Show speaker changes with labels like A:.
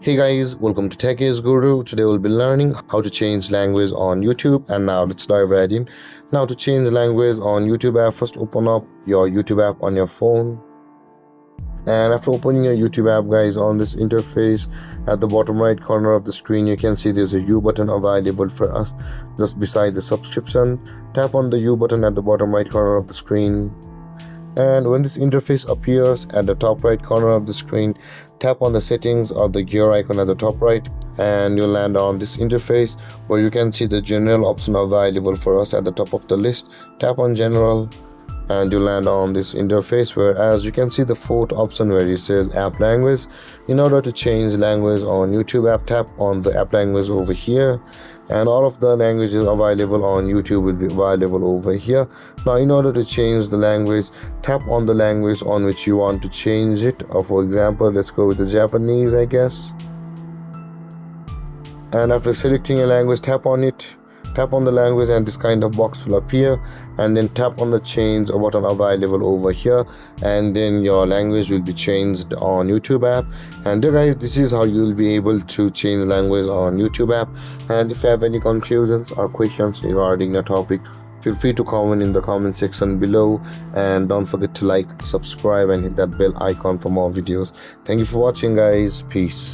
A: Hey guys, welcome to Techies Guru. Today we'll be learning how to change language on YouTube, and now let's dive right in. Now to change language on YouTube app, first open up your YouTube app on your phone. And after opening your YouTube app, guys, on this interface at the bottom right corner of the screen, you can see there's a U button available for us just beside the subscription. Tap on the U button at the bottom right corner of the screen. And when this interface appears at the top right corner of the screen, tap on the settings or the gear icon at the top right, and you'll land on this interface where you can see the general option available for us at the top of the list. Tap on general and you land on this interface where, as you can see, the fourth option where it says app language. In order to change language on YouTube app, tap on the app language over here, and all of the languages available on YouTube will be available over here. Now in order to change the language, tap on the language on which you want to change it. For example, let's go with the Japanese, I guess. And after selecting a language, tap on it. Tap on the language and this kind of box will appear, and then tap on the change button available over here, and then your language will be changed on YouTube app. And there, guys, this is how you will be able to change language on YouTube app. And if you have any confusions or questions regarding the topic, feel free to comment in the comment section below, and don't forget to like, subscribe and hit that bell icon for more videos. Thank you for watching, guys. Peace.